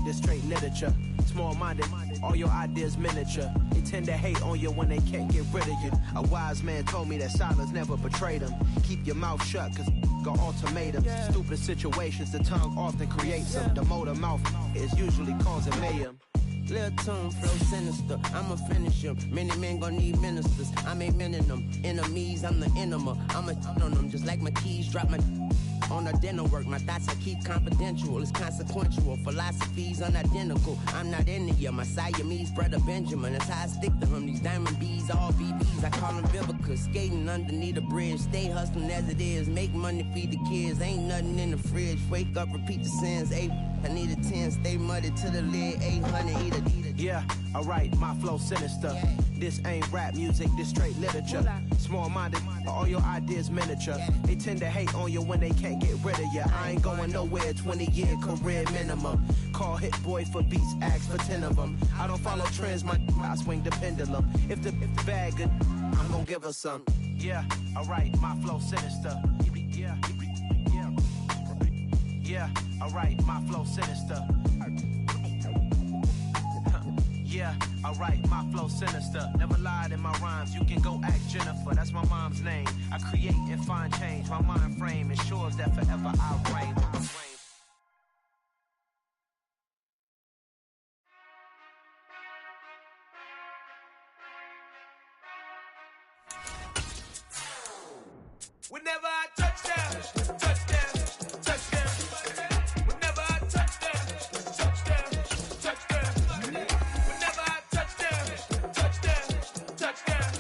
this straight literature. Small-minded, all your ideas miniature. They tend to hate on you when they can't get rid of you. A wise man told me that silence never betrayed him. Keep your mouth shut, cause got ultimatums. Stupid situations, the tongue often creates them. The motor mouth is usually causing mayhem. Little tune, flow sinister, I'ma finish him. Many men gon' need ministers, I'm a men in them. Enemies, I'm the enema, I'm on them. Just like my keys, drop my on the dinner work. My thoughts I keep confidential, it's consequential. Philosophies unidentical, I'm not in ya. My Siamese brother Benjamin, that's how I stick to him. These diamond bees, all BBs, I call them Vivica. Skating underneath the bridge, stay hustling as it is. Make money, feed the kids, ain't nothing in the fridge. Wake up, repeat the sins, I need a 10, stay muddy to the lid, 800, eat a. Yeah, alright, my flow sinister. This ain't rap music, this straight literature. Small-minded, all your ideas miniature. They tend to hate on you when they can't get rid of you. I ain't going nowhere, 20-year career minimum. Call Hit Boy for beats, ask for 10 of them. I don't follow trends, I swing the pendulum. If the bag good, I'm gonna give her some. Yeah, alright, my flow sinister. Yeah, alright, my flow sinister. Yeah, alright, my flow sinister. Never lied in my rhymes, you can go ask Jennifer. That's my mom's name. I create and find change. My mind frame ensures that forever I reign. Whenever I touchdown, touchdown, touchdown. Whenever I touchdown, touchdown, touchdown. Whenever I touchdown, touchdown, touchdown.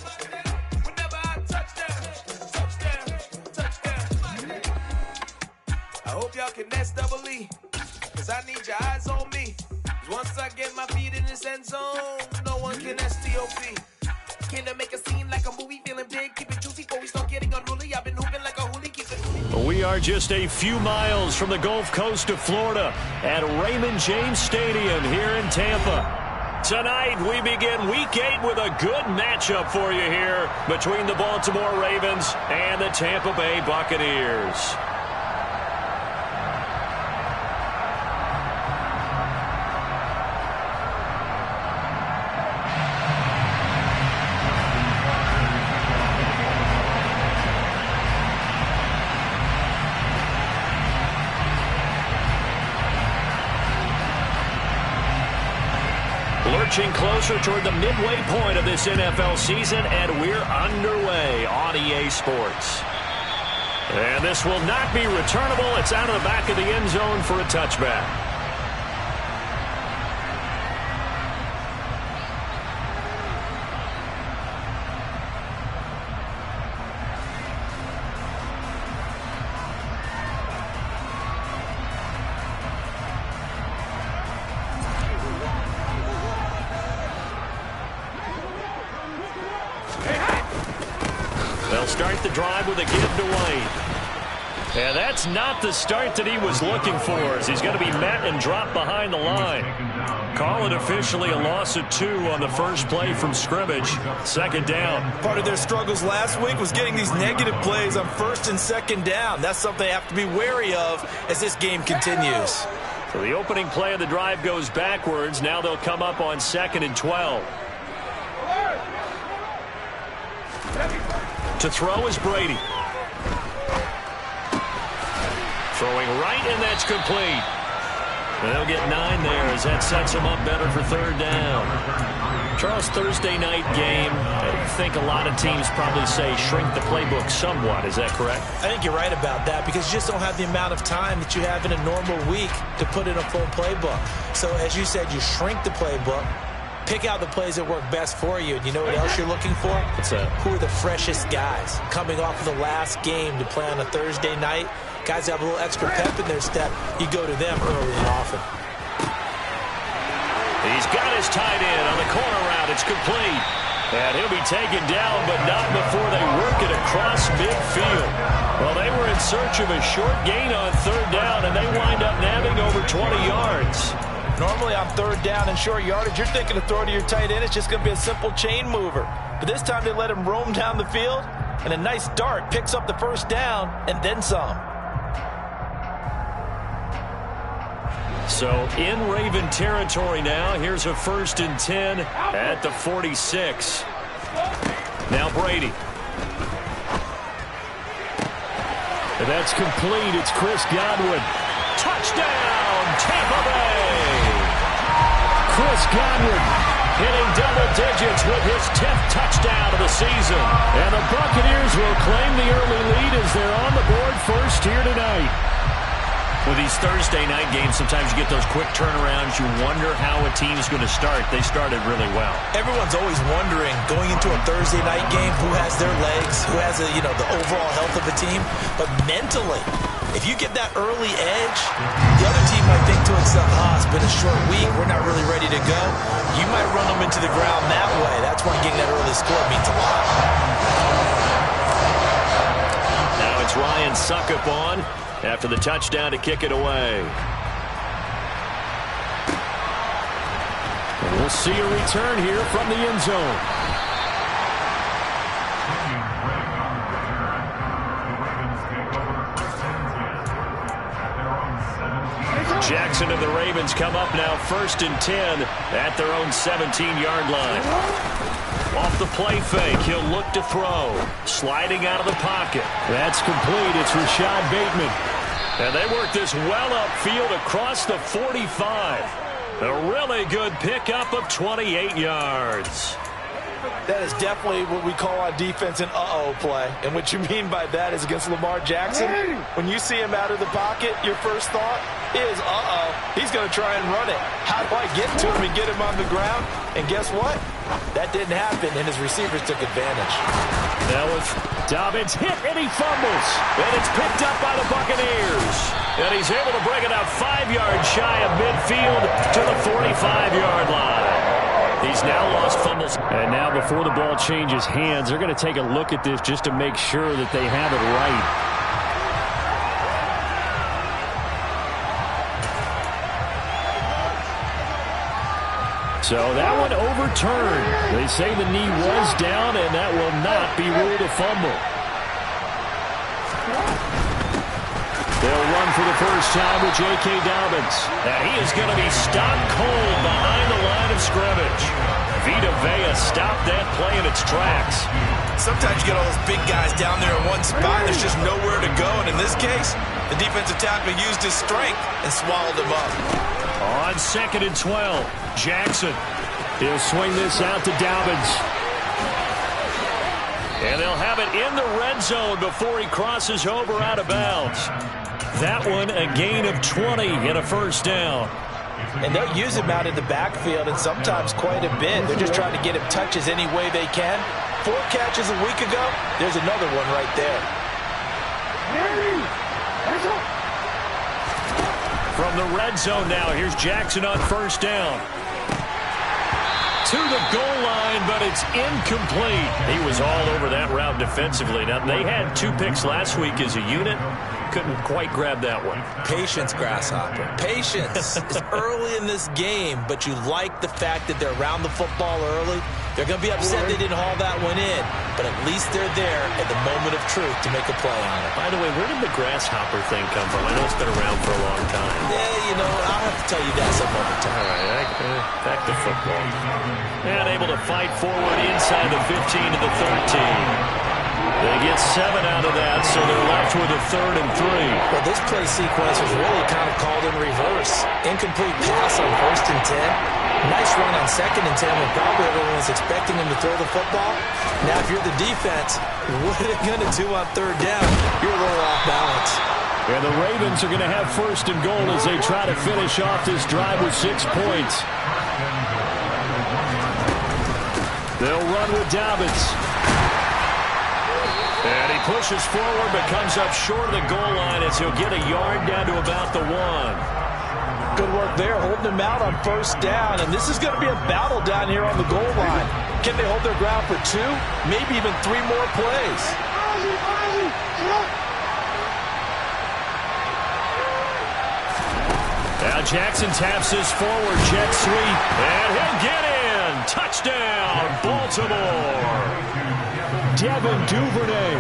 Whenever I touchdown, touchdown, touchdown. I hope y'all can nest double E, cause I need your eyes on me. Once I get my feet in this end zone, no one can STOP. Can I make a scene like a movie, feeling big, keep it juicy before we start getting unruly? I've been hooping like a hoolie, keep it. We are just a few miles from the Gulf Coast of Florida at Raymond James Stadium here in Tampa. Tonight we begin Week 8 with a good matchup for you here between the Baltimore Ravens and the Tampa Bay Buccaneers. Lurching closer toward the midway point of this NFL season, and we're underway on EA Sports. And this will not be returnable. It's out of the back of the end zone for a touchback. They'll start the drive with a give to White. And that's not the start that he was looking for, as he's going to be met and dropped behind the line. Call it officially a loss of 2 on the first play from scrimmage. Second down. Part of their struggles last week was getting these negative plays on first and second down. That's something they have to be wary of as this game continues. So the opening play of the drive goes backwards. Now they'll come up on 2nd and 12. To throw is Brady. Throwing right, and that's complete. And they'll get 9 there as that sets them up better for third down. Charles, Thursday night game, I think a lot of teams probably say shrink the playbook somewhat. Is that correct? I think you're right about that because you just don't have the amount of time that you have in a normal week to put in a full playbook. So as you said, you shrink the playbook. Pick out the plays that work best for you. And you know what else you're looking for? What's that? Who are the freshest guys coming off of the last game to play on a Thursday night? Guys that have a little extra pep in their step, you go to them early and often. He's got his tight end on the corner route. It's complete. And he'll be taken down, but not before they work it across midfield. Well, they were in search of a short gain on third down, and they wind up nabbing over 20 yards. Normally on third down and short yardage, you're thinking to throw to your tight end. It's just going to be a simple chain mover. But this time they let him roam down the field, and a nice dart picks up the first down and then some. So in Raven territory now. Here's a 1st and 10 at the 46. Now Brady. And that's complete. It's Chris Godwin. Touchdown, Tampa Bay! Chris Godwin hitting double digits with his 10th touchdown of the season. And the Buccaneers will claim the early lead as they're on the board first here tonight. With these Thursday night games, sometimes you get those quick turnarounds. You wonder how a team is going to start. They started really well. Everyone's always wondering, going into a Thursday night game, who has their legs, who has the overall health of the team. But mentally, if you get that early edge, the other team might think to itself, it's been a short week, we're not really ready to go. You might run them into the ground that way. That's why getting that early score means a lot. Now it's Ryan Suckup on after the touchdown to kick it away. And we'll see a return here from the end zone. Jackson and the Ravens come up now 1st and 10 at their own 17-yard line. Off the play fake, he'll look to throw. Sliding out of the pocket. That's complete. It's Rashad Bateman. And they work this well upfield across the 45. A really good pickup of 28 yards. That is definitely what we call on defense an uh-oh play. And what you mean by that is against Lamar Jackson, when you see him out of the pocket, your first thought is, he's going to try and run it. How do I get to him and get him on the ground? And guess what? That didn't happen, and his receivers took advantage. Now with Dobbins hit, and he fumbles. And it's picked up by the Buccaneers. And he's able to bring it out 5 yards shy of midfield to the 45-yard line. He's now lost fumbles. And now before the ball changes hands, they're going to take a look at this just to make sure that they have it right. So that one overturned. They say the knee was down, and that will not be ruled a fumble. They'll run for the first time with J.K. Dobbins. And he is going to be stopped cold behind the line of scrimmage. Vita Vea stopped that play in its tracks. Sometimes you get all those big guys down there in one spot, there's just nowhere to go. And in this case, the defensive tackle used his strength and swallowed him up. On 2nd and 12, Jackson. He'll swing this out to Dobbins. And they'll have it in the red zone before he crosses over out of bounds. That one a gain of 20 and a first down. And they'll use him out in the backfield, and sometimes quite a bit. They're just trying to get him touches any way they can. 4 catches a week ago, there's another one right there. From the red zone now, here's Jackson on first down. To the goal line, but it's incomplete. He was all over that route defensively. Now, they had 2 picks last week as a unit. Couldn't quite grab that one. Patience, Grasshopper. Patience. It's early in this game, but you like the fact that they're around the football early. They're going to be upset they didn't haul that one in, but at least they're there at the moment of truth to make a play on it. By the way, where did the grasshopper thing come from? I know it's been around for a long time. Yeah, I'll have to tell you that some other time. All right, back to football. And able to fight forward inside the 15 to the 13. They get 7 out of that, so they're left with a 3rd and 3. Well, this play sequence was really kind of called in reverse. Incomplete pass on 1st and 10. Nice run on 2nd and 10 when probably everyone was expecting him to throw the football. Now, if you're the defense, what are they going to do on 3rd down? You're a little off balance. And the Ravens are going to have 1st and goal as they try to finish off this drive with 6 points. They'll run with Dobbins. And he pushes forward but comes up short of the goal line as he'll get a yard down to about the 1. Good work there, holding him out on 1st down. And this is going to be a battle down here on the goal line. Can they hold their ground for 2, maybe even 3 more plays? Now Jackson taps this forward, jet sweep, and he'll get in. Touchdown, Baltimore. Devin Duvernay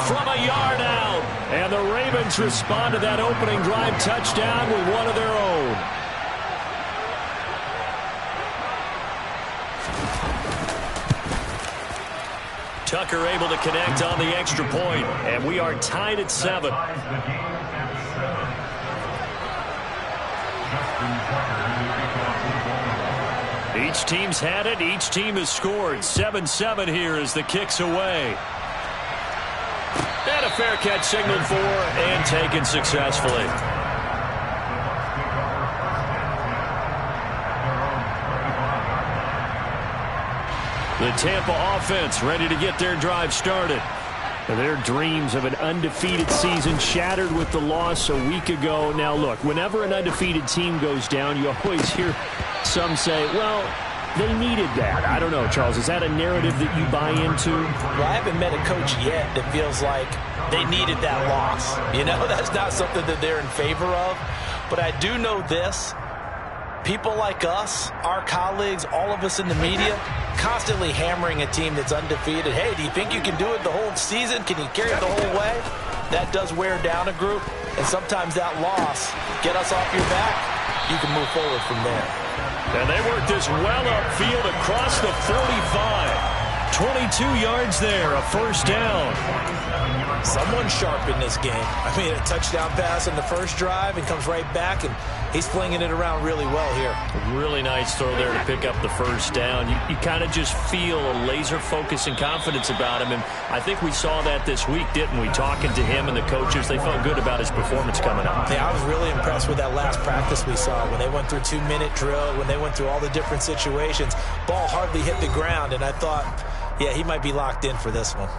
from a yard out. And the Ravens respond to that opening drive touchdown with one of their own. Tucker able to connect on the extra point, and we are tied at 7. Each team's had it. Each team has scored. 7-7 here as the kick's away. And a fair catch signaled for and taken successfully. The Tampa offense ready to get their drive started. Their dreams of an undefeated season shattered with the loss a week ago. Now, look, whenever an undefeated team goes down, you always hear some say, well, they needed that. I don't know, Charles. Is that a narrative that you buy into? Well, I haven't met a coach yet that feels like they needed that loss. You know, that's not something that they're in favor of. But I do know this. People like us, our colleagues, all of us in the media, constantly hammering a team that's undefeated. Hey, do you think you can do it the whole season? Can you carry it the whole way? That does wear down a group. And sometimes that loss, get us off your back, you can move forward from there. And they work this well upfield across the 45. 22 yards there, a first down. Someone sharp in this game. I mean, a touchdown pass on the first drive and comes right back, and he's flinging it around really well here. A really nice throw there to pick up the first down. You kind of just feel a laser focus and confidence about him, and I think we saw that this week, didn't we? Talking to him and the coaches, they felt good about his performance coming up. Yeah, I was really impressed with that last practice we saw when they went through 2-minute drill, when they went through all the different situations. Ball hardly hit the ground, and I thought, yeah, he might be locked in for this one.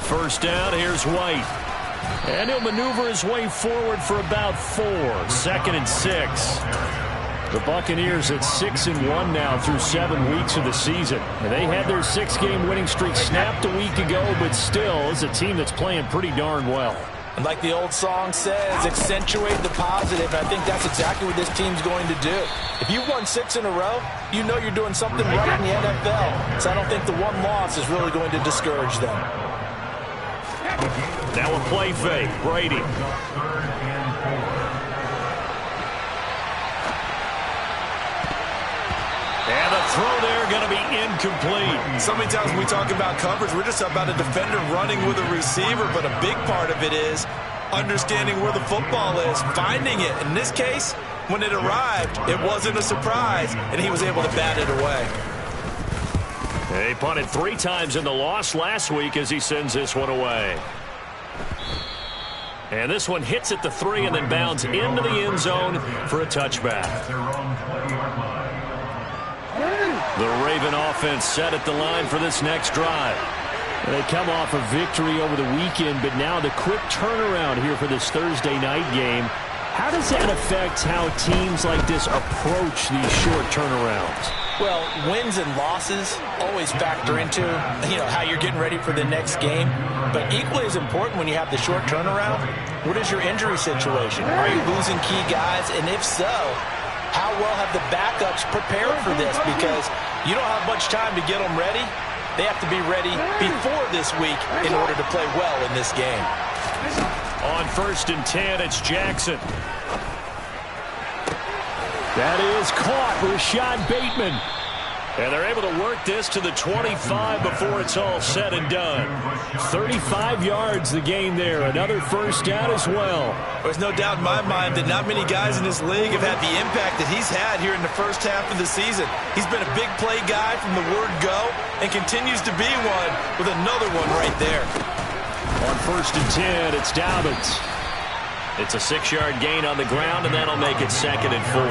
First down, here's White. And he'll maneuver his way forward for about 4. 2nd and 6. The Buccaneers at 6-1 now through 7 weeks of the season. And they had their 6-game winning streak snapped a week ago, but still is a team that's playing pretty darn well. And like the old song says, accentuate the positive. I think that's exactly what this team's going to do. If you've won 6 in a row, you know you're doing something right in the NFL. So I don't think the one loss is really going to discourage them. Now a play fake. Brady. And the throw there going to be incomplete. So many times when we talk about coverage, we're just about a defender running with a receiver, but a big part of it is understanding where the football is, finding it. In this case, when it arrived, it wasn't a surprise, and he was able to bat it away. He punted 3 times in the loss last week as he sends this one away. And this one hits at the 3 and then bounds into the end zone for a touchback. The Raven offense set at the line for this next drive. They come off a victory over the weekend, but now the quick turnaround here for this Thursday night game. How does that affect how teams like this approach these short turnarounds? Well, wins and losses always factor into, how you're getting ready for the next game. But equally as important when you have the short turnaround, what is your injury situation? Are you losing key guys? And if so, how well have the backups prepared for this? Because you don't have much time to get them ready. They have to be ready before this week in order to play well in this game. On 1st and 10, it's Jackson. That is caught. Rashad Bateman. And they're able to work this to the 25 before it's all said and done. 35 yards the gain there. Another first down as well. There's no doubt in my mind that not many guys in this league have had the impact that he's had here in the first half of the season. He's been a big play guy from the word go and continues to be one with another one right there. On 1st and 10, it's Dobbins. It's a 6-yard gain on the ground, and that'll make it 2nd and 4.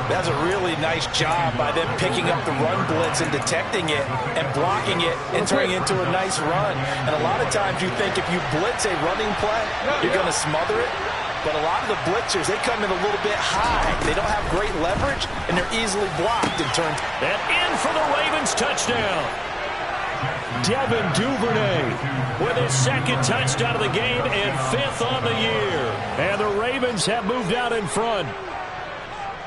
That's a really nice job by them picking up the run blitz and detecting it and blocking it and turning it into a nice run. And a lot of times you think if you blitz a running play, you're going to smother it. But a lot of the blitzers, they come in a little bit high. They don't have great leverage, and they're easily blocked in turns. And in for the Ravens touchdown. Devin Duvernay with his 2nd touchdown of the game and 5th on the year. And the Ravens have moved out in front.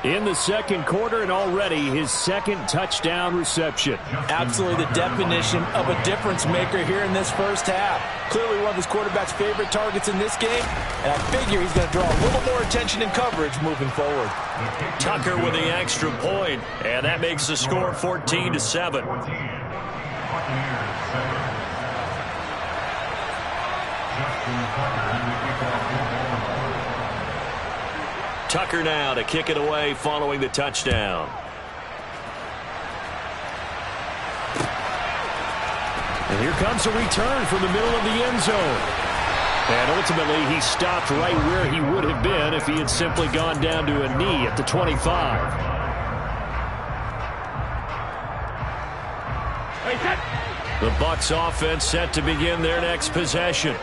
in the second quarter, and already his second touchdown reception. Absolutely the definition of a difference maker here in this first half. Clearly one of his quarterback's favorite targets in this game, and I figure he's going to draw a little more attention and coverage moving forward. Tucker with the extra point, and that makes the score 14-7. Tucker now to kick it away following the touchdown. And here comes a return from the middle of the end zone. And ultimately, he stopped right where he would have been if he had simply gone down to a knee at the 25. The BUCS offense set to begin their next possession.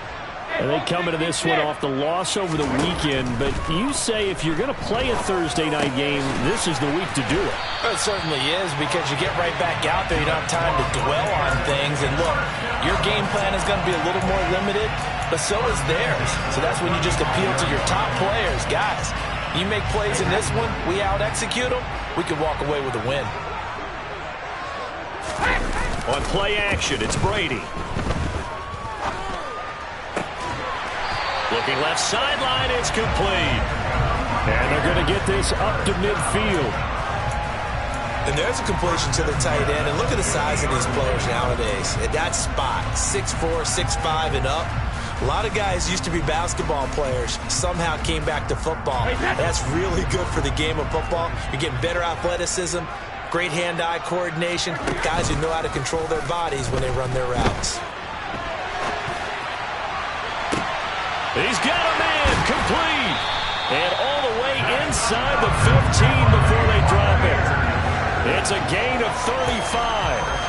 And they come into this one off the loss over the weekend, but you say if you're going to play a Thursday night game, this is the week to do it. Well, it certainly is, because you get right back out there. You don't have time to dwell on things. And look, your game plan is going to be a little more limited, but so is theirs. So that's when you just appeal to your top players. Guys, you make plays in this one, we out-execute them, we can walk away with a win. On play action, it's Brady. Looking left sideline, it's complete. And they're going to get this up to midfield. And there's a completion to the tight end. And look at the size of these players nowadays. At that spot, 6'4", 6'5", and up. A lot of guys used to be basketball players, somehow came back to football. That's really good for the game of football. You're getting better athleticism, great hand-eye coordination, guys who know how to control their bodies when they run their routes. He's got a man complete. And all the way inside the 15 before they drop it. It's a gain of 35.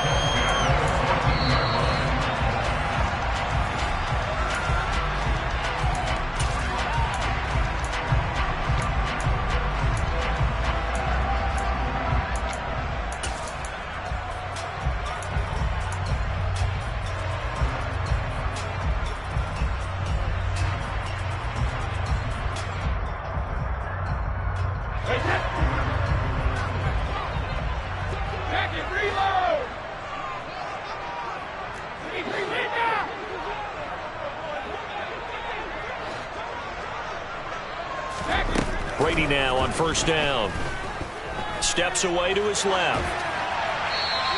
Brady now on first down. Steps away to his left.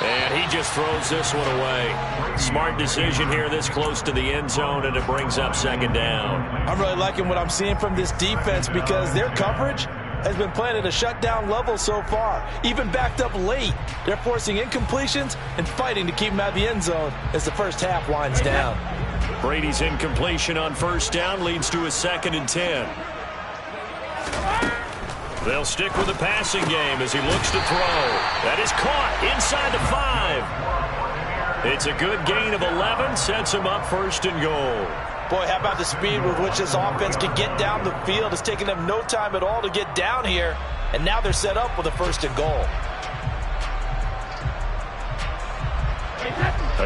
And he just throws this one away. Smart decision here this close to the end zone, and it brings up second down. I'm really liking what I'm seeing from this defense, because their coverage has been playing at a shutdown level so far. Even backed up late, they're forcing incompletions and fighting to keep them out of the end zone as the first half winds down. Brady's incompletion on first down leads to a 2nd and 10. They'll stick with the passing game as he looks to throw. That is caught inside the 5. It's a good gain of 11, sets him up 1st and goal. Boy, how about the speed with which this offense can get down the field? It's taken them no time at all to get down here, and now they're set up with a 1st and goal.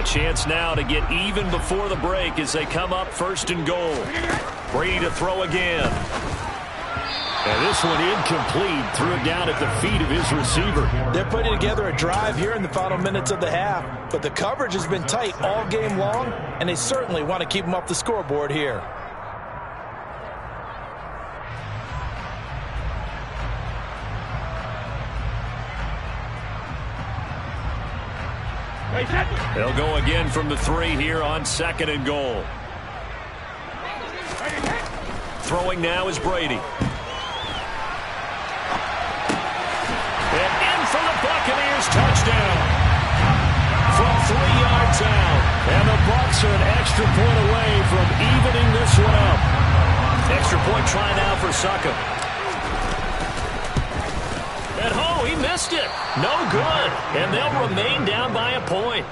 A chance now to get even before the break as they come up 1st and goal. Brady to throw again. And this one incomplete, threw it down at the feet of his receiver. They're putting together a drive here in the final minutes of the half, but the coverage has been tight all game long, and they certainly want to keep them off the scoreboard here. They'll go again from the 3 here on 2nd and goal. Throwing now is Brady. And in for the Buccaneers touchdown. From 3 yards out. And the Bucs are an extra point away from evening this one up. Extra point try now for Succa. And oh, he missed it. No good. And they'll remain down by a point.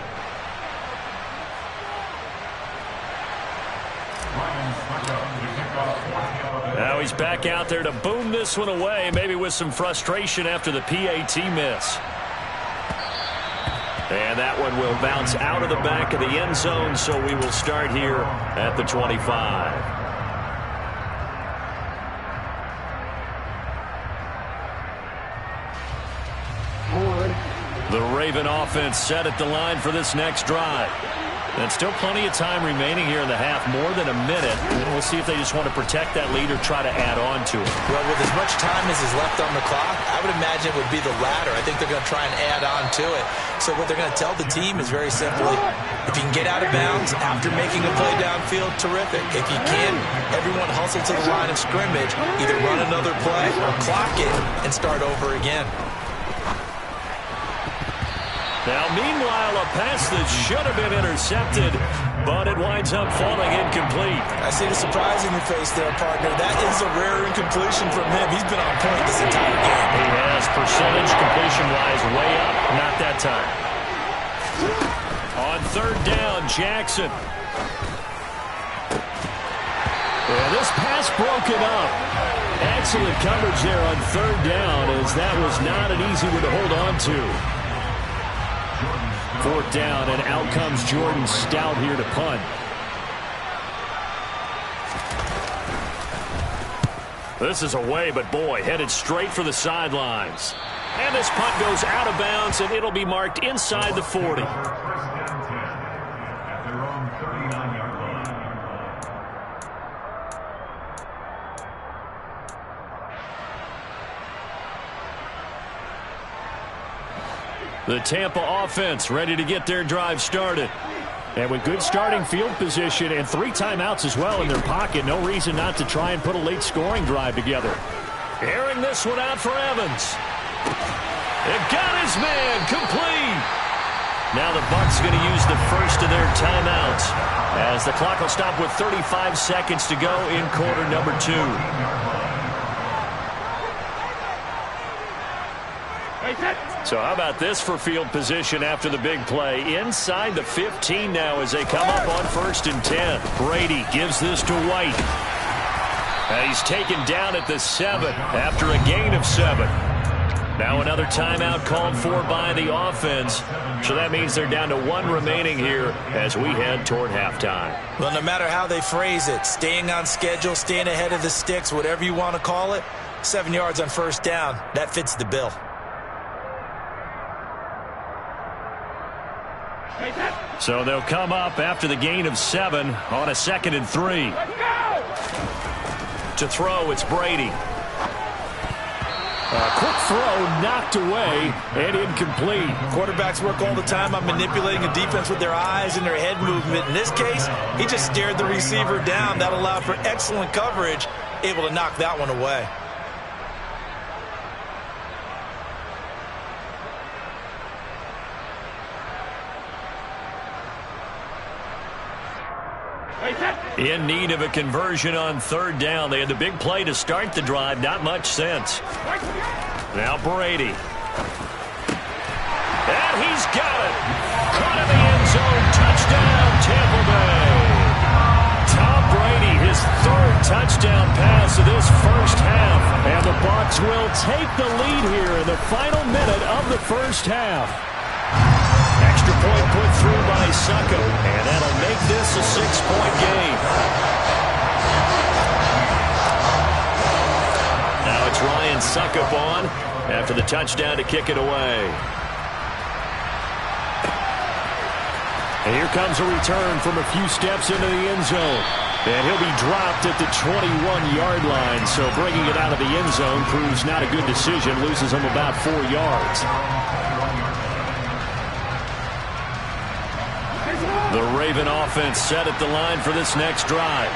Now he's back out there to boom this one away, maybe with some frustration after the PAT miss. And that one will bounce out of the back of the end zone, so we will start here at the 25. The Raven offense set at the line for this next drive. And still plenty of time remaining here in the half, more than a minute. And we'll see if they just want to protect that lead or try to add on to it. Well, with as much time as is left on the clock, I would imagine it would be the latter. I think they're going to try and add on to it. So what they're going to tell the team is very simply, if you can get out of bounds after making a play downfield, terrific. If you can't, everyone hustle to the line of scrimmage, either run another play or clock it and start over again. Now, meanwhile, a pass that should have been intercepted, but it winds up falling incomplete. I see the surprise in your face there, partner. That is a rare incompletion from him. He's been on point this entire game. He has percentage completion-wise way up, not that time. On third down, Jackson. Yeah, this pass broken up. Excellent coverage there on third down, as that was not an easy one to hold on to. Fourth down, and out comes Jordan Stout here to punt. This is away, but boy, headed straight for the sidelines. And this punt goes out of bounds, and it'll be marked inside the 40. The Tampa offense ready to get their drive started. And with good starting field position and 3 timeouts as well in their pocket, no reason not to try and put a late scoring drive together. Airing this one out for Evans. It got his man complete. Now the BUCS going to use the first of their timeouts as the clock will stop with 35 seconds to go in quarter number 2. So how about this for field position after the big play? Inside the 15 now as they come up on 1st and 10. Brady gives this to White. And he's taken down at the 7 after a gain of 7. Now another timeout called for by the offense. So that means they're down to 1 remaining here as we head toward halftime. Well, no matter how they phrase it, staying on schedule, staying ahead of the sticks, whatever you want to call it, 7 yards on 1st down, that fits the bill. So they'll come up after the gain of 7 on a 2nd and 3. To throw, it's Brady. A quick throw knocked away and incomplete. Quarterbacks work all the time on manipulating a defense with their eyes and their head movement. In this case, he just stared the receiver down. That allowed for excellent coverage, able to knock that one away. In need of a conversion on 3rd down. They had the big play to start the drive. Not much sense. Now Brady. And he's got it. Caught in the end zone. Touchdown, Tampa Bay. Tom Brady, his 3rd touchdown pass of this first half. And the BUCS will take the lead here in the final minute of the first half. Extra point put through by Suckup, and that'll make this a 6-point game. Now it's Ryan Suckup on after the touchdown to kick it away. And here comes a return from a few steps into the end zone. And he'll be dropped at the 21-yard line, so bringing it out of the end zone proves not a good decision, loses him about 4 yards. The Raven offense set at the line for this next drive.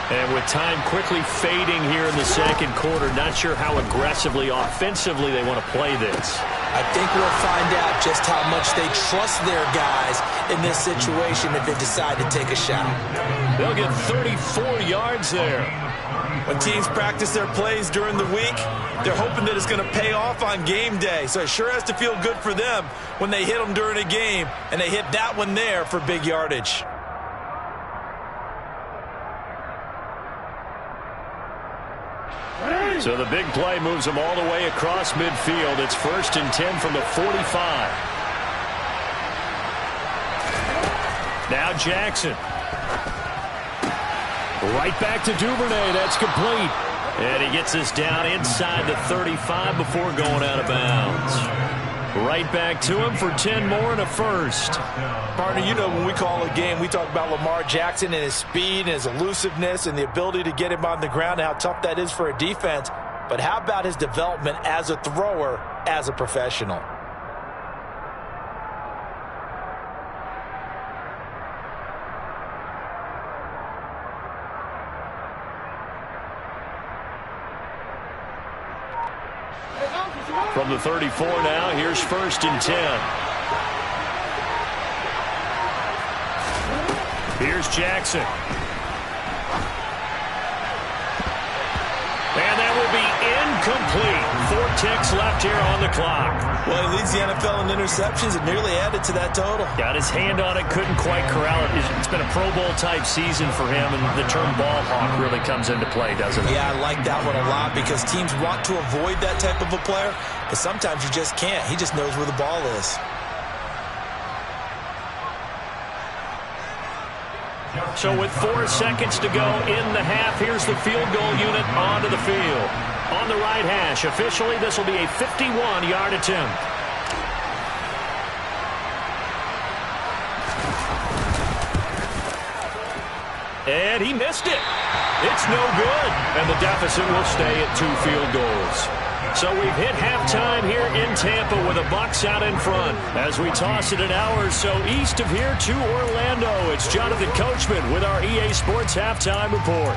And with time quickly fading here in the 2nd quarter, not sure how aggressively, offensively they want to play this. I think we'll find out just how much they trust their guys in this situation if they decide to take a shot. They'll get 34 yards there. When teams practice their plays during the week, they're hoping that it's going to pay off on game day. So it sure has to feel good for them when they hit them during a game, and they hit that one there for big yardage. So the big play moves them all the way across midfield. It's 1st and 10 from the 45. Now Jackson. Right back to Duvernay. That's complete. And he gets us down inside the 35 before going out of bounds. Right back to him for 10 more and a first. Partner, you know when we call a game, we talk about Lamar Jackson and his speed and his elusiveness and the ability to get him on the ground and how tough that is for a defense. But how about his development as a thrower, as a professional? From the 34 now, here's 1st and 10. Here's Jackson. And that will be incomplete. 4 ticks left here on the clock. Well, he leads the NFL in interceptions and nearly added to that total. Got his hand on it, couldn't quite corral it. It's been a Pro Bowl type season for him, and the term ball hawk really comes into play, doesn't it? Yeah, I like that one a lot because teams want to avoid that type of a player, but sometimes you just can't. He just knows where the ball is. So with 4 seconds to go in the half, here's the field goal unit onto the field. On the right hash, officially this will be a 51-yard attempt. And he missed it. It's no good. And the deficit will stay at 2 field goals. So we've hit halftime here in Tampa with the BUCS out in front. As we toss it an hour or so east of here to Orlando, it's Jonathan Coachman with our EA Sports Halftime Report.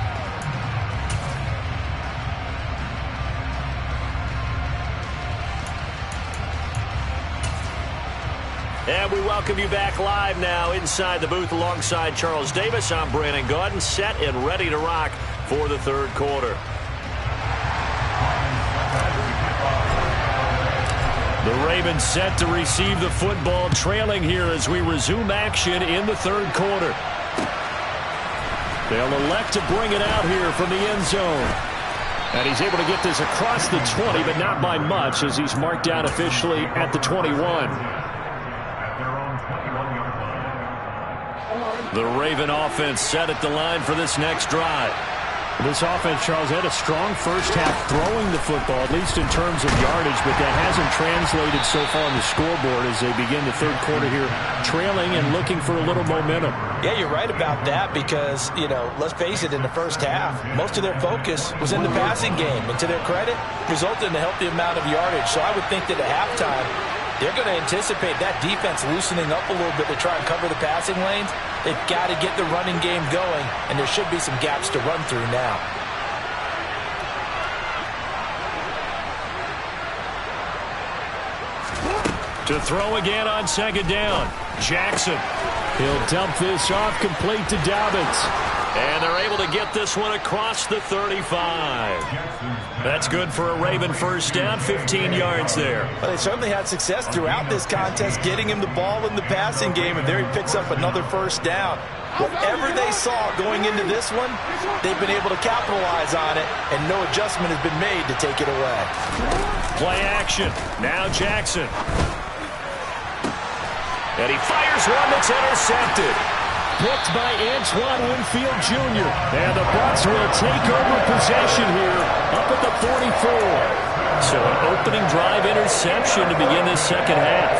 And we welcome you back live now inside the booth alongside Charles Davis. I'm Brandon Gaudin, set and ready to rock for the 3rd quarter. The Ravens set to receive the football, trailing here as we resume action in the 3rd quarter. They'll elect to bring it out here from the end zone. And he's able to get this across the 20, but not by much as he's marked down officially at the 21. The Raven offense set at the line for this next drive. This offense, Charles, had a strong first half throwing the football, at least in terms of yardage, but that hasn't translated so far on the scoreboard as they begin the 3rd quarter here, trailing and looking for a little momentum. Yeah, you're right about that because, you know, let's face it, in the first half, most of their focus was in the passing game. And to their credit, resulted in a healthy amount of yardage. So I would think that at halftime, they're going to anticipate that defense loosening up a little bit to try and cover the passing lanes. They've got to get the running game going, and there should be some gaps to run through now. To throw again on 2nd down. Jackson. He'll dump this off complete to Dobbins. And they're able to get this one across the 35. That's good for a Raven first down, 15 yards there. Well, they certainly had success throughout this contest, getting him the ball in the passing game, and there he picks up another first down. Whatever they saw going into this one, they've been able to capitalize on it, and no adjustment has been made to take it away. Play action. Now Jackson. And he fires one that's intercepted. Picked by Antoine Winfield Jr. And the BUCS will take over possession here up at the 44. So an opening drive interception to begin this 2nd half.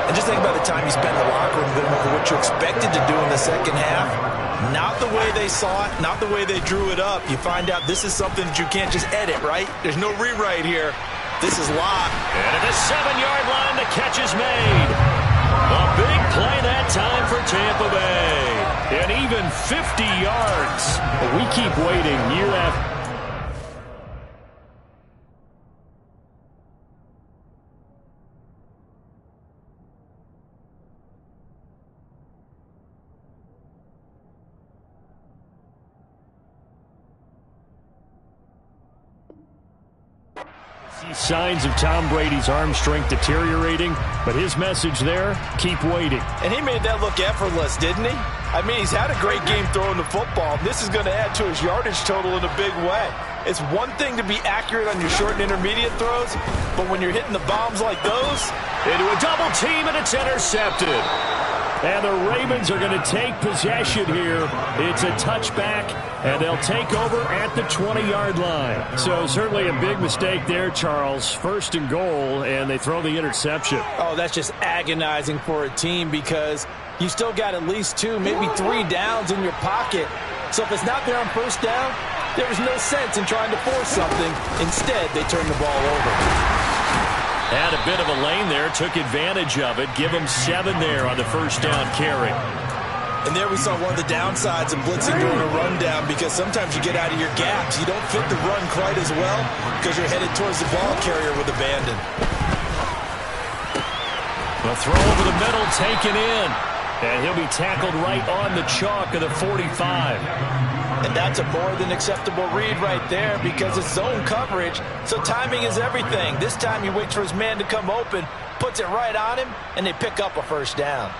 And just think about the time you spent in the locker room going over what you expected to do in the 2nd half. Not the way they saw it, not the way they drew it up. You find out this is something that you can't just edit, right? There's no rewrite here. This is live. And at the 7-yard line, the catch is made. A big play that time for Tampa Bay. And even 50 yards. But we keep waiting year after. Signs of Tom Brady's arm strength deteriorating, but his message there, keep waiting. And he made that look effortless, didn't he? I mean, he's had a great game throwing the football. This is going to add to his yardage total in a big way. It's one thing to be accurate on your short and intermediate throws, but when you're hitting the bombs like those. Into a double team, and it's intercepted. And the Ravens are going to take possession here. It's a touchback, and they'll take over at the 20-yard line. So certainly a big mistake there, Charles. First and goal, and they throw the interception. Oh, that's just agonizing for a team because you still got at least 2, maybe 3 downs in your pocket. So if it's not there on first down, there's no sense in trying to force something. Instead, they turn the ball over. Had a bit of a lane there, took advantage of it. Give them 7 there on the first down carry. And there we saw one of the downsides of blitzing during a rundown because sometimes you get out of your gaps. You don't fit the run quite as well because you're headed towards the ball carrier with abandon. The throw over the middle, taken in. And he'll be tackled right on the chalk of the 45. And that's a more than acceptable read right there because it's zone coverage, so timing is everything. This time he waits for his man to come open, puts it right on him, and they pick up a first down.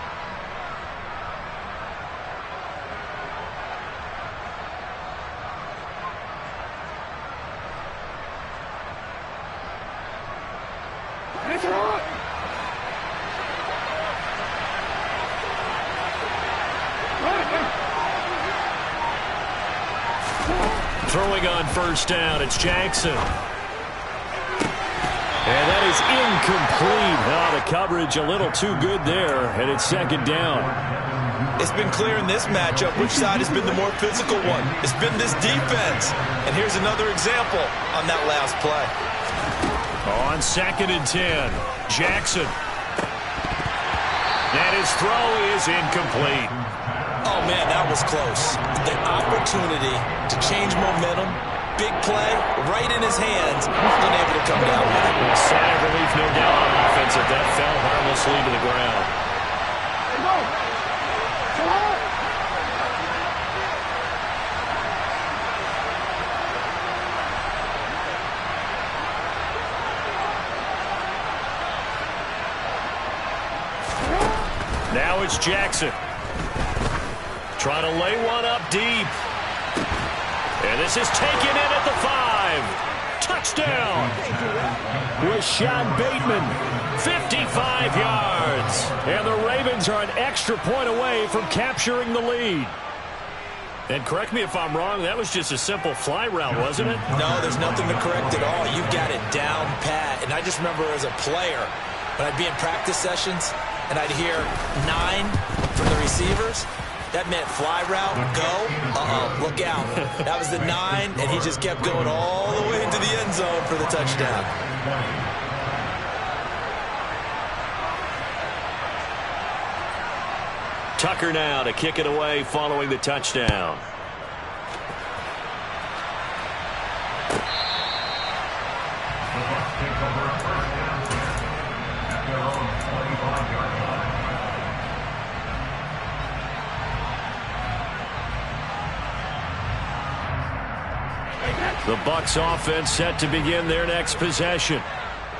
Throwing on first down, it's Jackson. And that is incomplete. Oh, the coverage a little too good there, and it's second down. It's been clear in this matchup which side has been the more physical one. It's been this defense. And here's another example on that last play. On 2nd and 10, Jackson. And his throw is incomplete. Oh, man, that was close. The opportunity to change momentum, big play, right in his hands, unable to come down with it. Sigh of relief, no doubt, on offense, if that fell harmlessly to the ground. Now it's Jackson. Trying to lay one up deep. And this is taken in at the 5. Touchdown. Rashad Bateman, 55 yards. And the Ravens are an extra point away from capturing the lead. And correct me if I'm wrong, that was just a simple fly route, wasn't it? No, there's nothing to correct at all. You've got it down pat. And I just remember as a player, when I'd be in practice sessions, and I'd hear 9 from the receivers, that meant fly route, go, look out. That was the 9, and he just kept going all the way into the end zone for the touchdown. Tucker now to kick it away following the touchdown. The BUCS offense set to begin their next possession.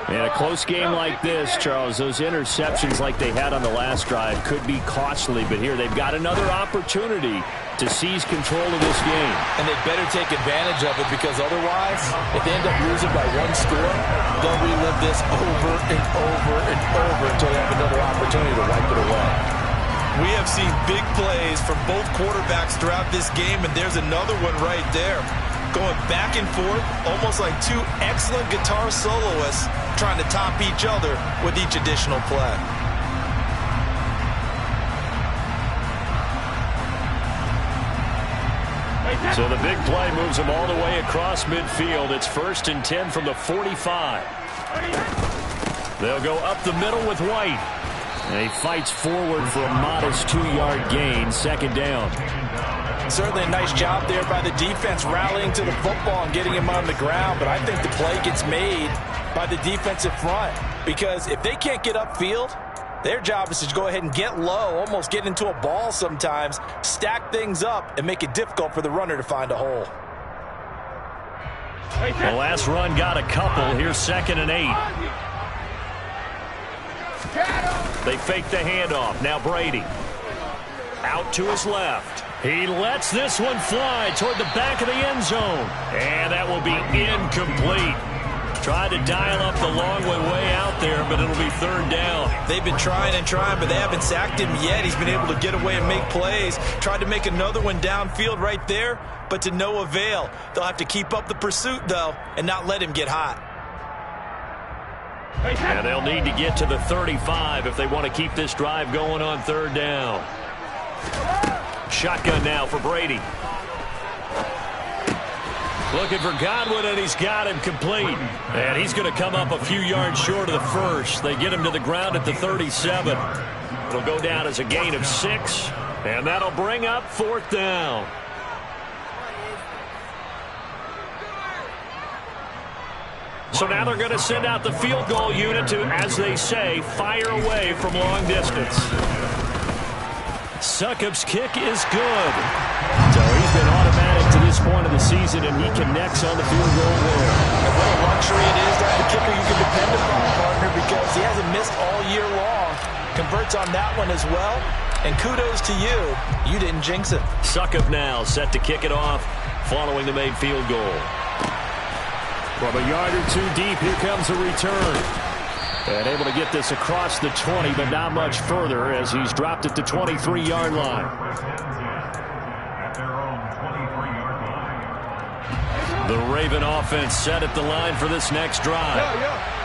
In a close game like this, Charles, those interceptions like they had on the last drive could be costly, but here they've got another opportunity to seize control of this game. And they better take advantage of it because otherwise, if they end up losing by 1 score, they'll relive this over and over and over until they have another opportunity to wipe it away. We have seen big plays from both quarterbacks throughout this game, and there's another one right there. Going back and forth, almost like 2 excellent guitar soloists trying to top each other with each additional play. So the big play moves them all the way across midfield. It's 1st and 10 from the 45. They'll go up the middle with White. And he fights forward for a modest 2-yard gain, 2nd down. Certainly a nice job there by the defense rallying to the football and getting him on the ground, but I think the play gets made by the defensive front because if they can't get upfield, their job is to go ahead and get low, almost get into a ball sometimes, stack things up, and make it difficult for the runner to find a hole. The last run got a couple. Here's 2nd and 8. They fake the handoff. Now Brady. Out to his left. He lets this one fly toward the back of the end zone. And that will be incomplete. Tried to dial up the long way out there, but it'll be third down. They've been trying and trying, but they haven't sacked him yet. He's been able to get away and make plays. Tried to make another one downfield right there, but to no avail. They'll have to keep up the pursuit, though, and not let him get hot. And they'll need to get to the 35 if they want to keep this drive going on third down. Shotgun now for Brady. Looking for Godwin, and he's got him complete. And he's going to come up a few yards short of the first. They get him to the ground at the 37. It'll go down as a gain of 6, and that'll bring up fourth down. So now they're going to send out the field goal unit to, as they say, fire away from long distance. Succop's kick is good. So he's been automatic to this point of the season, and he connects on the field goal there. And what a luxury it is to have a kicker you can depend upon, partner, because he hasn't missed all year long. Converts on that one as well, and kudos to you. You didn't jinx it. Succop now set to kick it off following the made field goal. From a yard or two deep, here comes a return. And able to get this across the 20, but not much further as he's dropped it to 23-yard line. The Raven offense set at the line for this next drive.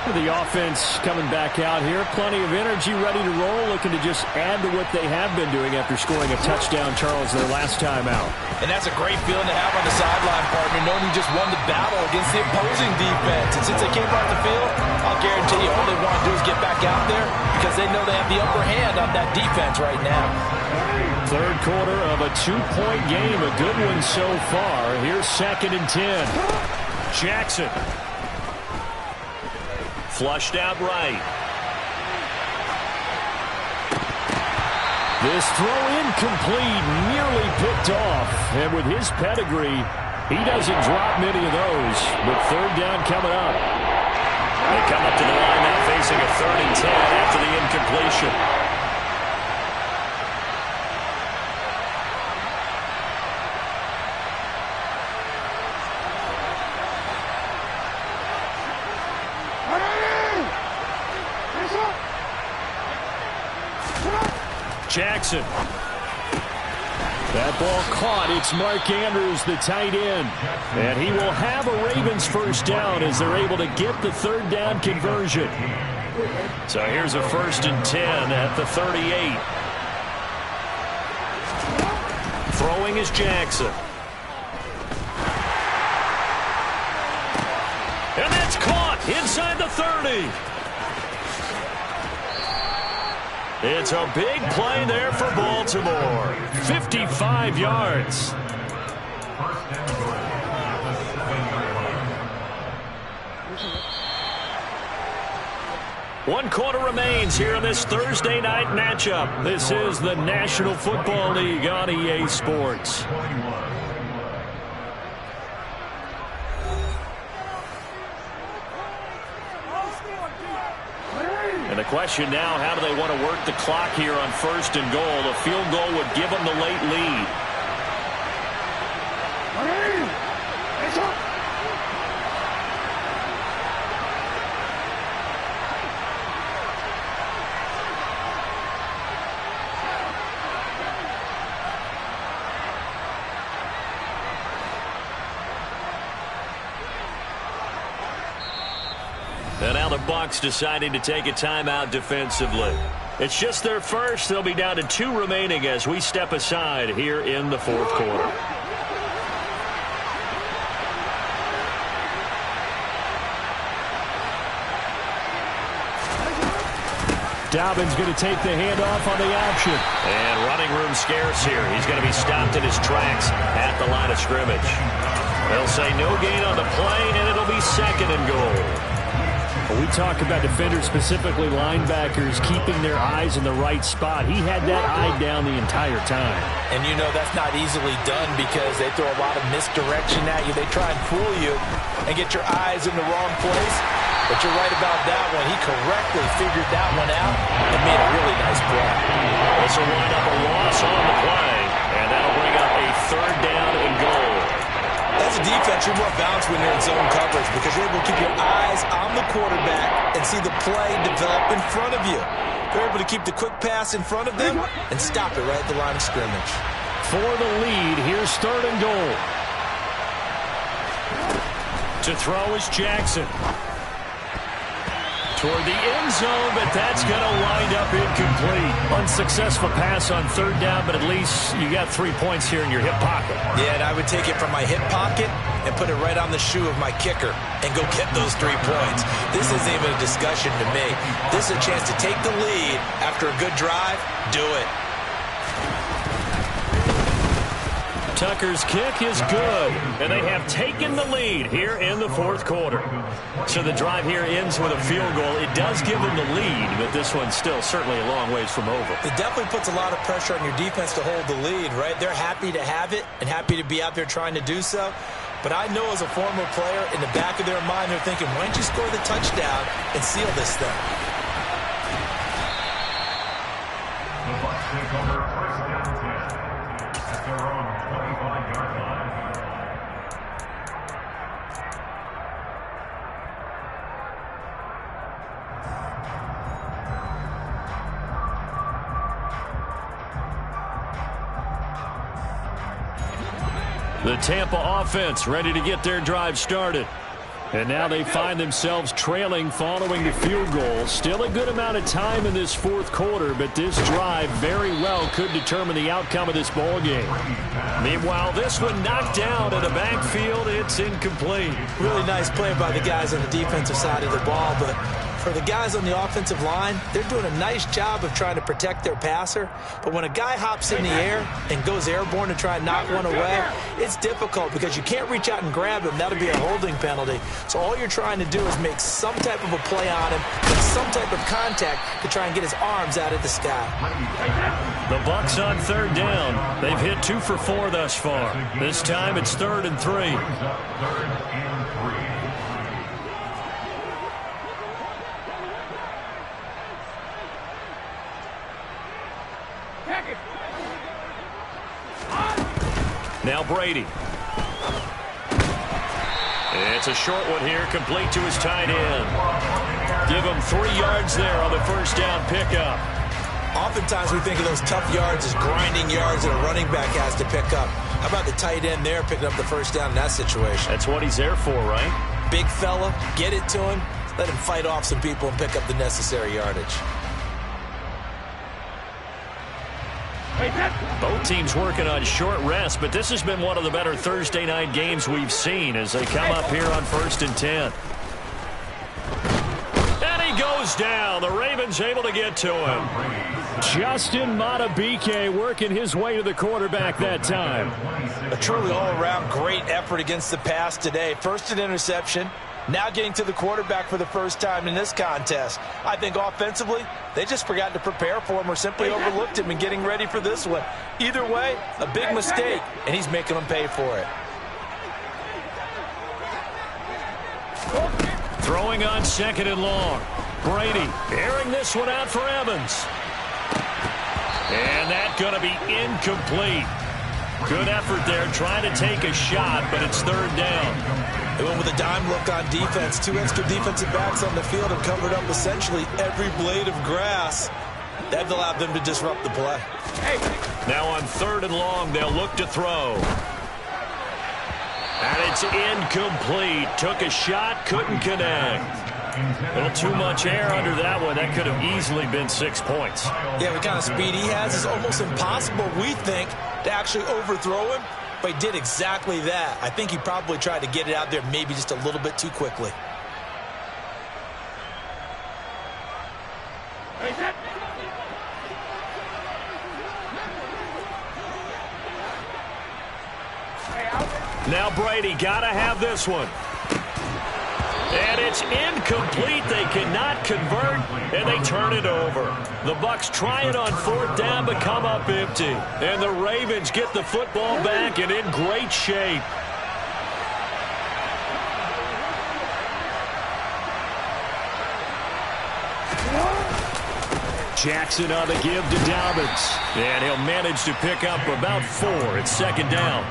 The offense coming back out here. Plenty of energy, ready to roll, looking to just add to what they have been doing after scoring a touchdown, Charles, their last time out. And that's a great feeling to have on the sideline, partner, knowing you just won the battle against the opposing defense. And since they came off the field, I'll guarantee you all they want to do is get back out there because they know they have the upper hand on that defense right now. Third quarter of a 2-point game. A good one so far. Here's 2nd and 10. Jackson. Flushed out right. This throw incomplete, nearly picked off. And with his pedigree, he doesn't drop many of those. But third down coming up. They come up to the line now facing a 3rd and 10 after the incompletion. Jackson. That ball caught. It's Mark Andrews, the tight end. And he will have a Ravens first down as they're able to get the third down conversion. So here's a 1st and 10 at the 38. Throwing is Jackson. And that's caught inside the 30. It's a big play there for Baltimore. 55 yards. One quarter remains here in this Thursday night matchup. This is the National Football League on EA Sports. And the question now, how do they want to work the clock here on 1st and goal? A field goal would give them the late lead. And now the BUCS deciding to take a timeout defensively. It's just their first. They'll be down to 2 remaining as we step aside here in the 4th quarter. Dobbins going to take the handoff on the option. And running room scarce here. He's going to be stopped in his tracks at the line of scrimmage. They'll say no gain on the play, and it'll be 2nd and goal. We talk about defenders, specifically linebackers, keeping their eyes in the right spot. He had that eye down the entire time. And you know that's not easily done because they throw a lot of misdirection at you. They try and fool you and get your eyes in the wrong place. But you're right about that one. He correctly figured that one out and made a really nice play. This will wind up a loss on the play, and that'll bring up when you're in zone coverage because you're able to keep your eyes on the quarterback and see the play develop in front of you. They're able to keep the quick pass in front of them and stop it right at the line of scrimmage. For the lead, here's 3rd and goal. To throw is Jackson. Toward the end zone, but that's going to wind up incomplete. Unsuccessful pass on 3rd down, but at least you got 3 points here in your hip pocket. Yeah, and I would take it from my hip pocket and put it right on the shoe of my kicker and go get those 3 points. This isn't even a discussion to me. This is a chance to take the lead after a good drive. Do it. Tucker's kick is good, and they have taken the lead here in the 4th quarter. So the drive here ends with a field goal. It does give them the lead, but this one's still certainly a long ways from over. It definitely puts a lot of pressure on your defense to hold the lead, right? They're happy to have it and happy to be out there trying to do so. But I know as a former player, in the back of their mind, they're thinking, why don't you score the touchdown and seal this thing? The Bucs take over 1st down 10 at their own 25-yard line. The Tampa offense ready to get their drive started. And now they find themselves trailing following the field goal. Still a good amount of time in this 4th quarter, but this drive very well could determine the outcome of this ball game. Meanwhile, this one knocked down in the backfield. It's incomplete. Really nice play by the guys on the defensive side of the ball, but for the guys on the offensive line, they're doing a nice job of trying to protect their passer. But when a guy hops in the air and goes airborne to try and knock one away, it's difficult because you can't reach out and grab him. That'll be a holding penalty. So all you're trying to do is make some type of a play on him, get some type of contact to try and get his arms out of the sky. The Bucs on 3rd down. They've hit 2 for 4 thus far. This time it's 3rd and 3. 3rd and 3. Now Brady. It's a short one here, complete to his tight end. Give him 3 yards there on the 1st down pickup. Oftentimes we think of those tough yards as grinding yards that a running back has to pick up. How about the tight end there picking up the 1st down in that situation? That's what he's there for, right? Big fella, get it to him, let him fight off some people and pick up the necessary yardage. Both teams working on short rest, but this has been one of the better Thursday night games we've seen as they come up here on 1st and 10. And he goes down. The Ravens able to get to him. Justin Madubuike working his way to the quarterback that time. A truly all-around great effort against the pass today. First an interception, now getting to the quarterback for the first time in this contest. I think offensively, they just forgot to prepare for him or simply overlooked him in getting ready for this one. Either way, a big mistake, and he's making them pay for it. Throwing on 2nd and long. Brady airing this one out for Evans. And that's going to be incomplete. Good effort there, trying to take a shot, but it's 3rd down. They went with a dime look on defense. 2 extra defensive backs on the field and covered up essentially every blade of grass. That allowed them to disrupt the play. Now on 3rd and long, they'll look to throw. And it's incomplete. Took a shot, couldn't connect. A little too much air under that one. That could have easily been 6 points. Yeah, the kind of speed he has is almost impossible, we think, to actually overthrow him. But he did exactly that. I think he probably tried to get it out there maybe just a little bit too quickly. Now Brady got to have this one. And it's incomplete. They cannot convert, and they turn it over. The Bucs try it on 4th down, but come up empty. And the Ravens get the football back and in great shape. Jackson on the give to Dobbins. And he'll manage to pick up about 4 at 2nd down.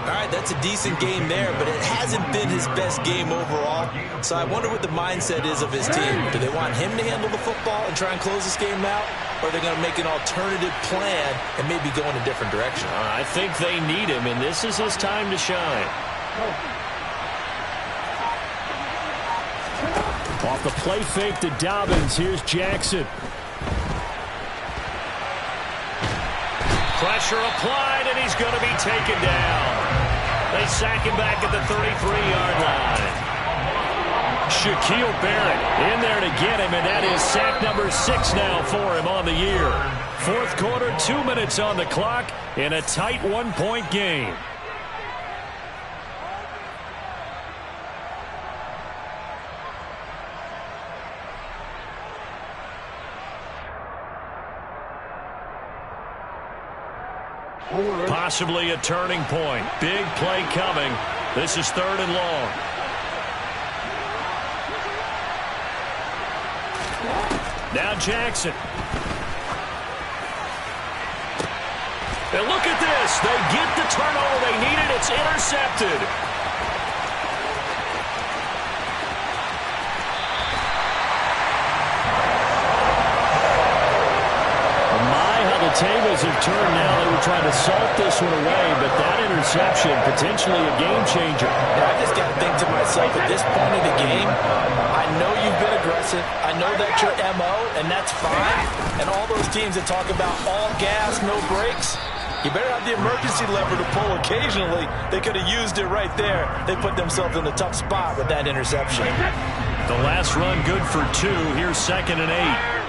All right, that's a decent game there, but it hasn't been his best game overall. So I wonder what the mindset is of his team. Do they want him to handle the football and try and close this game out? Or are they going to make an alternative plan and maybe go in a different direction? I think they need him, and this is his time to shine. Off the play fake to Dobbins, here's Jackson. Pressure applied, and he's going to be taken down. They sack him back at the 33-yard line. Shaquille Barrett in there to get him, and that is sack number 6 now for him on the year. Fourth quarter, 2 minutes on the clock in a tight one-point game. Possibly a turning point. Big play coming. This is 3rd and long. Now Jackson. And look at this. They get the turnover they needed. It's intercepted. The tables have turned now. They were trying to salt this one away, but that interception, potentially a game changer. Yeah, I just got to think to myself, at this point of the game, I know you've been aggressive. I know that's your MO, and that's fine. And all those teams that talk about all gas, no brakes, you better have the emergency lever to pull occasionally. They could have used it right there. They put themselves in a tough spot with that interception. The last run good for 2. Here's 2nd and 8.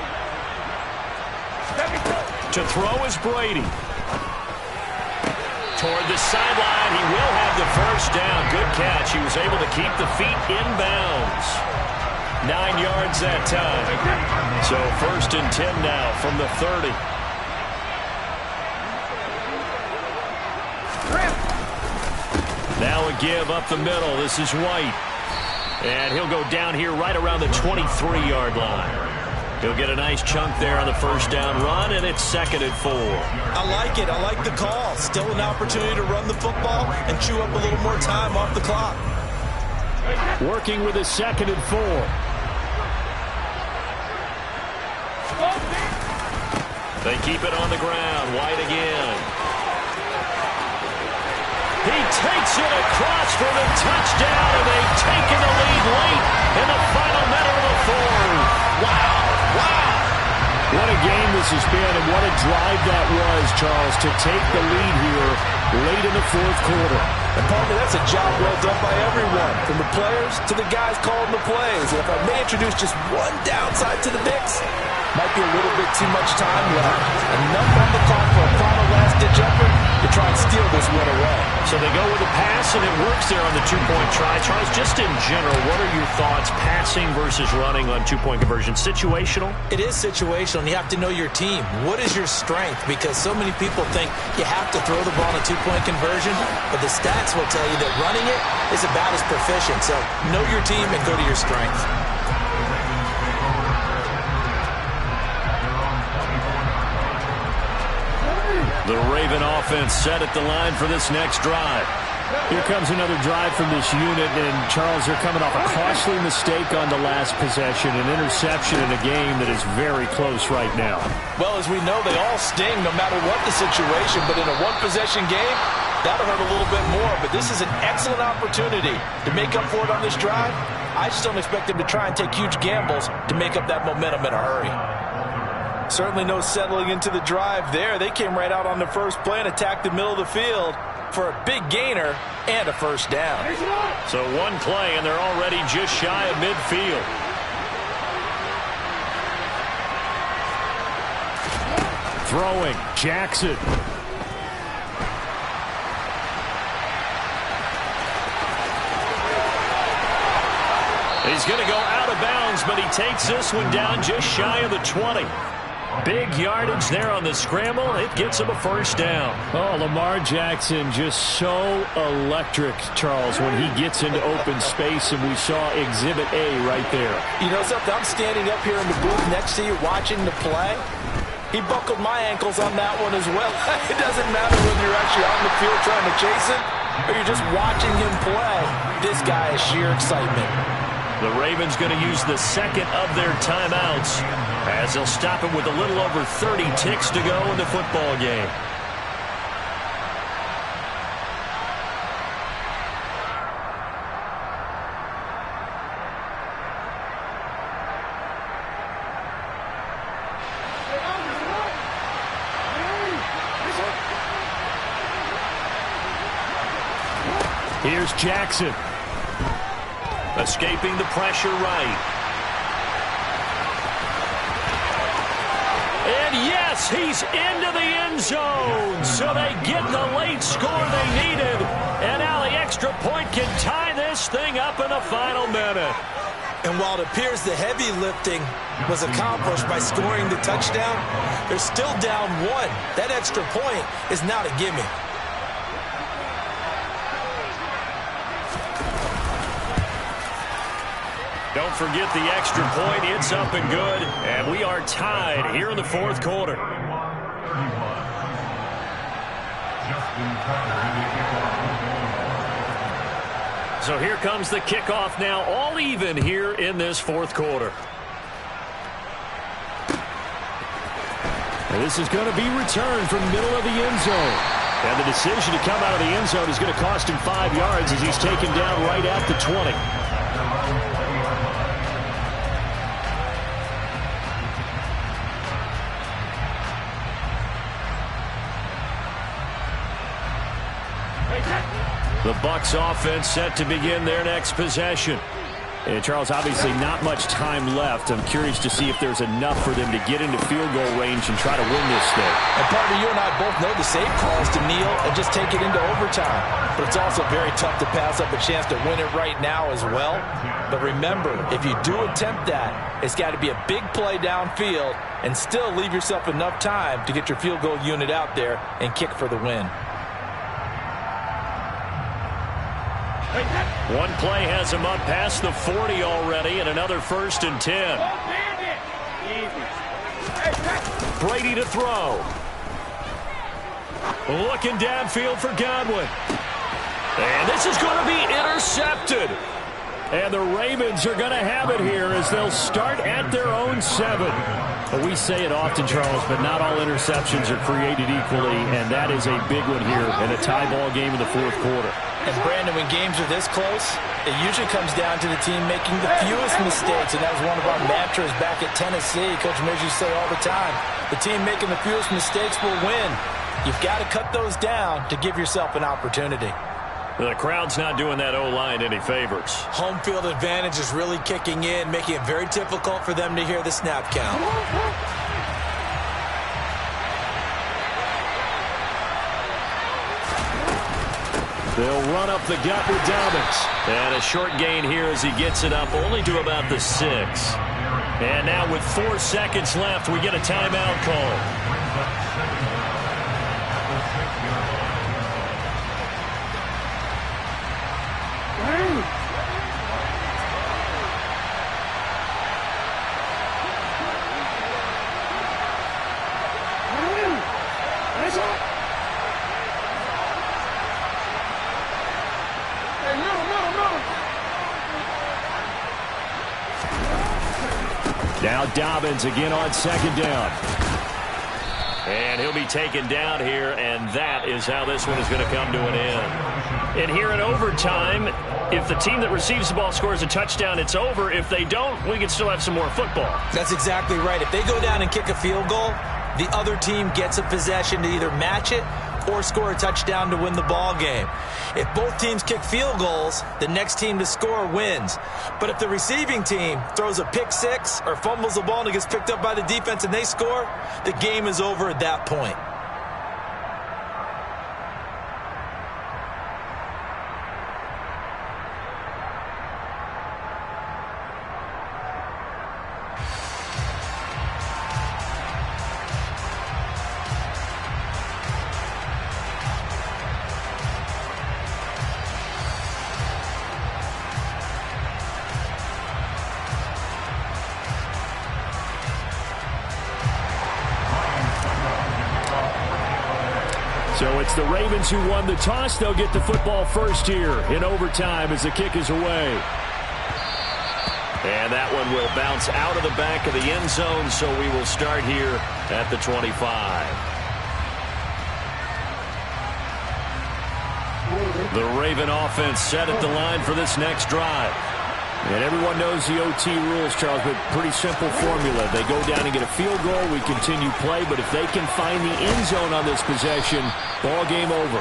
To throw is Brady. Toward the sideline, he will have the first down. Good catch. He was able to keep the feet in bounds. 9 yards that time. So 1st and 10 now from the 30. Now a give up the middle. This is White. And he'll go down here right around the 23-yard line. He'll get a nice chunk there on the first down run, and it's 2nd and 4. I like it. I like the call. Still an opportunity to run the football and chew up a little more time off the clock. Working with a 2nd and 4. They keep it on the ground. White again. He takes it across for the touchdown, and they've taken the lead late in the final minute of the 4th. Wow. What a game this has been, and what a drive that was, Charles, to take the lead here late in the 4th quarter. And partner, that's a job well done by everyone, from the players to the guys calling the plays. And if I may introduce just one downside to the BUCS, might be a little bit too much time left. Enough on the clock for a final last-ditch effort to try and steal this one away. So they go with a pass, and it works there on the 2-point try. Charles, just in general, what are your thoughts passing versus running on 2-point conversion? Situational? It is situational, and you have to know your team. What is your strength? Because so many people think you have to throw the ball on a 2-point conversion, but the stats will tell you that running it is about as proficient. So know your team and go to your strength. The Raven offense set at the line for this next drive. Here comes another drive from this unit, and Charles, they're coming off a costly mistake on the last possession, an interception in a game that is very close right now. Well, as we know, they all sting no matter what the situation, but in a one-possession game, that'll hurt a little bit more. But this is an excellent opportunity to make up for it on this drive. I just don't expect them to try and take huge gambles to make up that momentum in a hurry. Certainly no settling into the drive there. They came right out on the first play and attacked the middle of the field for a big gainer and a first down. So one play, and they're already just shy of midfield. Throwing, Jackson. He's going to go out of bounds, but he takes this one down just shy of the 20. Big yardage there on the scramble. It gets him a first down. Oh, Lamar Jackson just so electric, Charles, when he gets into open space, and we saw Exhibit A right there. You know something? I'm standing up here in the booth next to you watching the play. He buckled my ankles on that one as well. It doesn't matter whether you're actually on the field trying to chase it or you're just watching him play, this guy is sheer excitement. The Ravens going to use the second of their timeouts as they'll stop it with a little over 30 ticks to go in the football game. Here's Jackson. Escaping the pressure right. And yes, he's into the end zone. So they get the late score they needed. And now the extra point can tie this thing up in the final minute. And while it appears the heavy lifting was accomplished by scoring the touchdown, they're still down 1. That extra point is not a gimme. Don't forget the extra point. It's up and good. And we are tied here in the fourth quarter. So here comes the kickoff now, all even here in this fourth quarter. And this is going to be returned from the middle of the end zone. And the decision to come out of the end zone is going to cost him 5 yards as he's taken down right at the 20. The BUCS offense set to begin their next possession. And Charles, obviously not much time left. I'm curious to see if there's enough for them to get into field goal range and try to win this thing. And partner, you and I both know the safe call is to kneel and just take it into overtime. But it's also very tough to pass up a chance to win it right now as well. But remember, if you do attempt that, it's got to be a big play downfield and still leave yourself enough time to get your field goal unit out there and kick for the win. One play has him up past the 40 already, and another 1st and 10. Brady to throw. Looking downfield for Godwin. And this is going to be intercepted. And the Ravens are going to have it here as they'll start at their own 7. Well, we say it often, Charles, but not all interceptions are created equally, and that is a big one here in a tie ball game in the fourth quarter. And Brandon, when games are this close, it usually comes down to the team making the fewest mistakes, and that was one of our mantras back at Tennessee. Coach Mears used to say all the time, the team making the fewest mistakes will win. You've got to cut those down to give yourself an opportunity. The crowd's not doing that O-line any favors. Home field advantage is really kicking in, making it very difficult for them to hear the snap count. They'll run up the gut with Dobbins. And a short gain here as he gets it up only to about the 6. And now with 4 seconds left, we get a timeout call. Now Dobbins again on 2nd down. And he'll be taken down here, and that is how this one is going to come to an end. And here in overtime, if the team that receives the ball scores a touchdown, it's over. If they don't, we can still have some more football. That's exactly right. If they go down and kick a field goal, the other team gets a possession to either match it or score a touchdown to win the ball game. If both teams kick field goals, the next team to score wins. But if the receiving team throws a pick 6 or fumbles the ball and it gets picked up by the defense and they score, the game is over at that point. So it's the Ravens who won the toss. They'll get the football first here in overtime as the kick is away. And that one will bounce out of the back of the end zone, so we will start here at the 25. The Raven offense set at the line for this next drive. And everyone knows the OT rules, Charles, but pretty simple formula. They go down and get a field goal, we continue play, but if they can find the end zone on this possession, ball game over.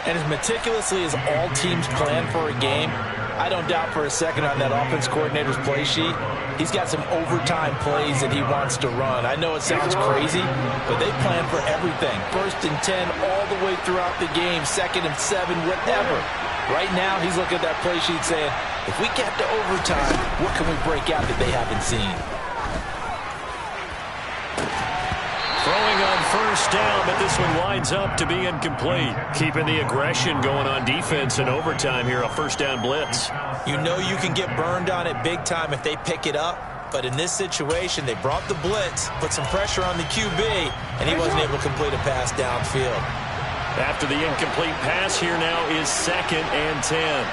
And as meticulously as all teams plan for a game, I don't doubt for a second on that offense coordinator's play sheet, he's got some overtime plays that he wants to run. I know it sounds crazy, but they plan for everything. 1st and 10 all the way throughout the game, 2nd and 7, whatever. Right now, he's looking at that play sheet saying, if we get to overtime, what can we break out that they haven't seen? Throwing on first down, but this one winds up to be incomplete. Keeping the aggression going on defense in overtime here, a first down blitz. You know you can get burned on it big time if they pick it up, but in this situation, they brought the blitz, put some pressure on the QB, and he wasn't able to complete a pass downfield. After the incomplete pass, here now is 2nd and 10.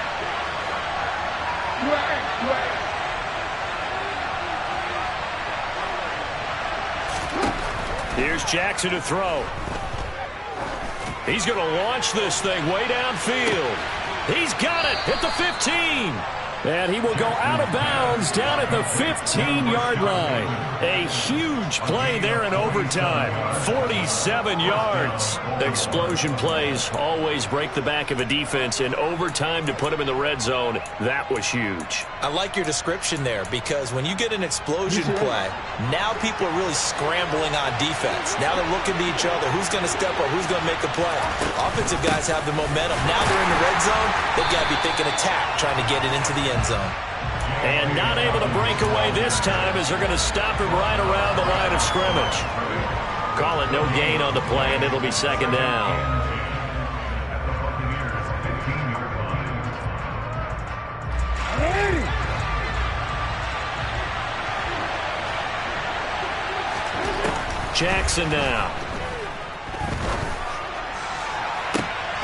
Here's Jackson to throw. He's going to launch this thing way downfield. He's got it at the 15. And he will go out of bounds down at the 15-yard line. A huge play there in overtime. 47 yards. Explosion plays always break the back of a defense. In overtime to put them in the red zone, that was huge. I like your description there because when you get an explosion play, now people are really scrambling on defense. Now they're looking to each other. Who's going to step up? Who's going to make a play? Offensive guys have the momentum. Now they're in the red zone. They've got to be thinking attack, trying to get it into the end zone. And not able to break away this time as they're going to stop him right around the line of scrimmage. Call it no gain on the play, and it'll be 2nd down. Jackson now.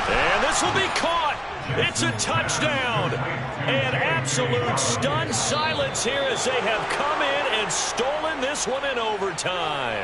And this will be caught. It's a touchdown. An absolute stunned silence here as they have come in and stolen this one in overtime.